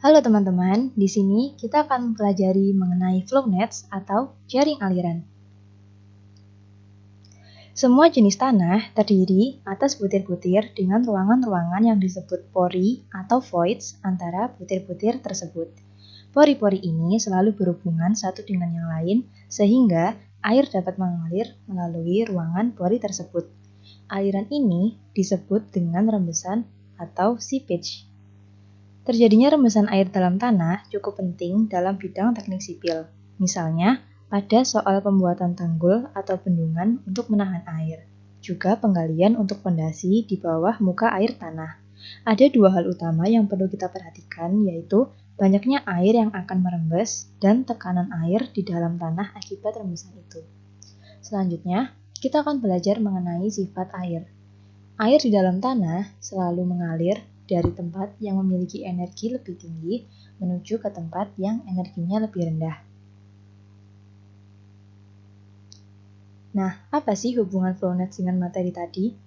Halo teman-teman, di sini kita akan mempelajari mengenai flow nets atau jaring aliran. Semua jenis tanah terdiri atas butir-butir dengan ruangan-ruangan yang disebut pori atau voids antara butir-butir tersebut. Pori-pori ini selalu berhubungan satu dengan yang lain sehingga air dapat mengalir melalui ruangan pori tersebut. Aliran ini disebut dengan rembesan atau seepage. Terjadinya rembesan air dalam tanah cukup penting dalam bidang teknik sipil. Misalnya, pada soal pembuatan tanggul atau bendungan untuk menahan air. Juga penggalian untuk fondasi di bawah muka air tanah. Ada dua hal utama yang perlu kita perhatikan, yaitu banyaknya air yang akan merembes dan tekanan air di dalam tanah akibat rembesan itu. Selanjutnya, kita akan belajar mengenai sifat air. Air di dalam tanah selalu mengalir dari tempat yang memiliki energi lebih tinggi menuju ke tempat yang energinya lebih rendah. Nah, apa sih hubungan flow nets dengan materi tadi?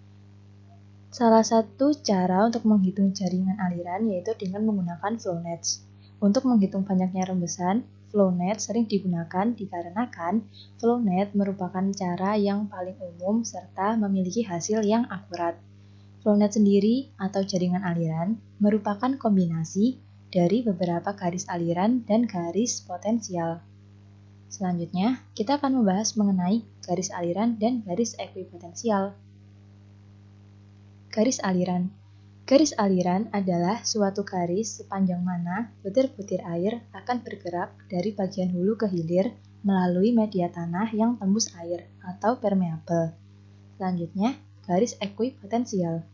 Salah satu cara untuk menghitung jaringan aliran yaitu dengan menggunakan flow nets. Untuk menghitung banyaknya rembesan, flow net sering digunakan dikarenakan flow net merupakan cara yang paling umum serta memiliki hasil yang akurat. Flow net sendiri atau jaringan aliran merupakan kombinasi dari beberapa garis aliran dan garis potensial. Selanjutnya, kita akan membahas mengenai garis aliran dan garis ekuipotensial. Garis aliran. Garis aliran adalah suatu garis sepanjang mana butir-butir air akan bergerak dari bagian hulu ke hilir melalui media tanah yang tembus air atau permeabel. Selanjutnya, garis ekuipotensial.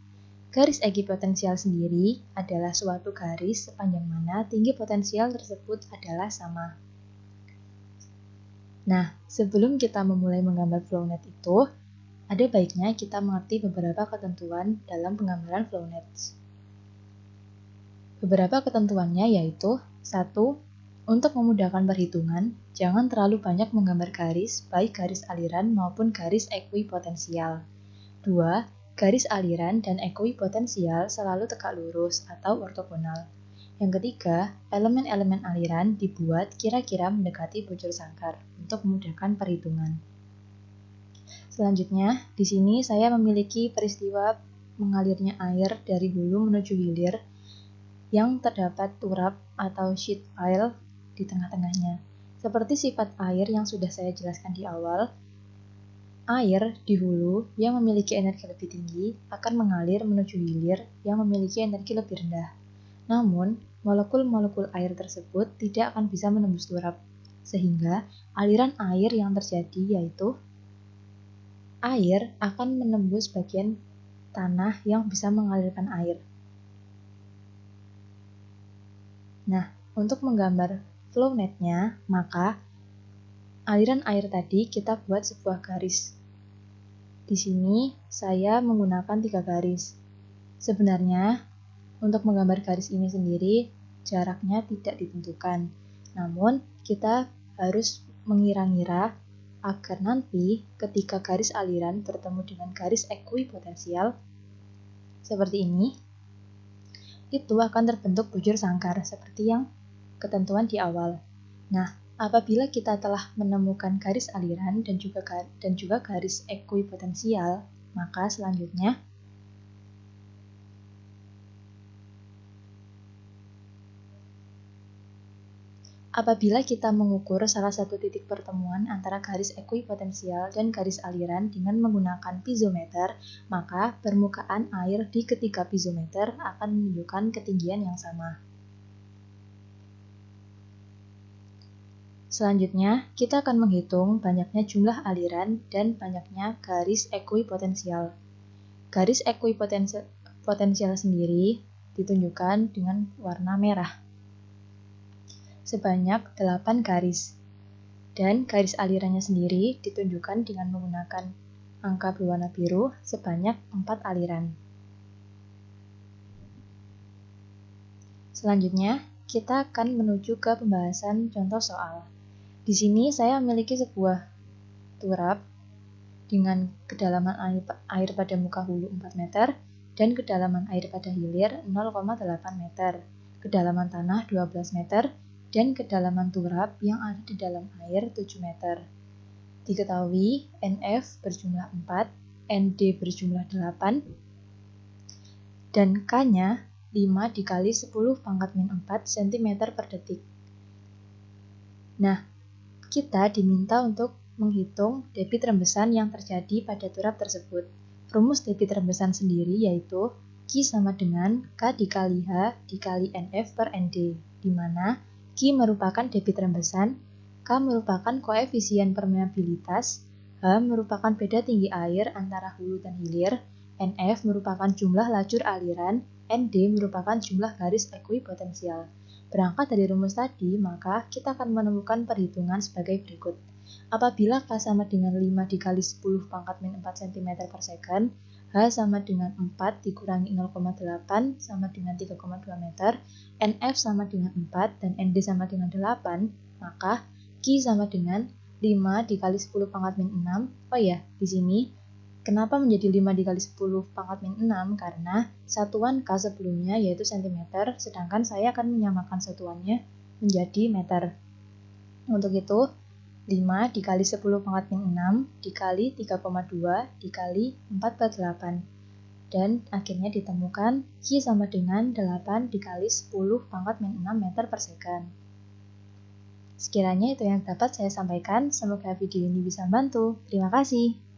Garis ekuipotensial sendiri adalah suatu garis sepanjang mana tinggi potensial tersebut adalah sama. Nah, sebelum kita memulai menggambar flow net itu, ada baiknya kita mengerti beberapa ketentuan dalam penggambaran flow nets. Beberapa ketentuannya yaitu 1. Untuk memudahkan perhitungan, jangan terlalu banyak menggambar garis, baik garis aliran maupun garis ekuipotensial. 2. Garis aliran dan ekuipotensial selalu tegak lurus atau ortogonal. Yang ketiga, elemen-elemen aliran dibuat kira-kira mendekati bujur sangkar untuk memudahkan perhitungan. Selanjutnya, di sini saya memiliki peristiwa mengalirnya air dari hulu menuju hilir yang terdapat turap atau sheet pile di tengah-tengahnya. Seperti sifat air yang sudah saya jelaskan di awal, air di hulu yang memiliki energi lebih tinggi akan mengalir menuju hilir yang memiliki energi lebih rendah. Namun, molekul-molekul air tersebut tidak akan bisa menembus turap, sehingga aliran air yang terjadi yaitu air akan menembus bagian tanah yang bisa mengalirkan air. Nah, untuk menggambar flow netnya, maka aliran air tadi kita buat sebuah garis. Di sini saya menggunakan 3 garis. Sebenarnya untuk menggambar garis ini sendiri jaraknya tidak ditentukan. Namun kita harus mengira-ngira agar nanti ketika garis aliran bertemu dengan garis ekuipotensial seperti ini, itu akan terbentuk bujur sangkar seperti yang ketentuan di awal. Nah, apabila kita telah menemukan garis aliran dan juga garis ekuipotensial, maka selanjutnya apabila kita mengukur salah satu titik pertemuan antara garis ekuipotensial dan garis aliran dengan menggunakan piezometer, maka permukaan air di ketiga piezometer akan menunjukkan ketinggian yang sama. Selanjutnya, kita akan menghitung banyaknya jumlah aliran dan banyaknya garis ekuipotensial. Garis ekuipotensial sendiri ditunjukkan dengan warna merah, sebanyak 8 garis. Dan garis alirannya sendiri ditunjukkan dengan menggunakan angka berwarna biru sebanyak 4 aliran. Selanjutnya, kita akan menuju ke pembahasan contoh soal. Di sini saya memiliki sebuah turap dengan kedalaman air pada muka hulu 4 meter dan kedalaman air pada hilir 0,8 meter. kedalaman tanah 12 meter, dan kedalaman turap yang ada di dalam air 7 meter. Diketahui NF berjumlah 4, ND berjumlah 8, dan K-nya 5 dikali 10 pangkat min 4 cm per detik. Nah, kita diminta untuk menghitung debit rembesan yang terjadi pada turap tersebut. Rumus debit rembesan sendiri yaitu Q sama dengan K dikali H dikali NF per ND, di mana Q merupakan debit rembesan, K merupakan koefisien permeabilitas, H merupakan beda tinggi air antara hulu dan hilir, NF merupakan jumlah lajur aliran, ND merupakan jumlah garis ekuipotensial. Berangkat dari rumus tadi, maka kita akan menemukan perhitungan sebagai berikut. Apabila K sama dengan 5 dikali 10 pangkat min 4 cm per second, H sama dengan 4 dikurangi 0,8 sama dengan 3,2 meter, NF sama dengan 4 dan ND sama dengan 8, maka Q sama dengan 5 dikali 10 pangkat min 6. Oh ya, di sini kenapa menjadi 5 dikali 10 pangkat min 6? Karena satuan K sebelumnya yaitu cm, sedangkan saya akan menyamakan satuannya menjadi meter. Untuk itu, 5 dikali 10 pangkat min 6 dikali 3,2 dikali 4/8. Dan akhirnya ditemukan Q sama dengan 8 dikali 10 pangkat min 6 meter per second. Sekiranya itu yang dapat saya sampaikan, semoga video ini bisa membantu. Terima kasih.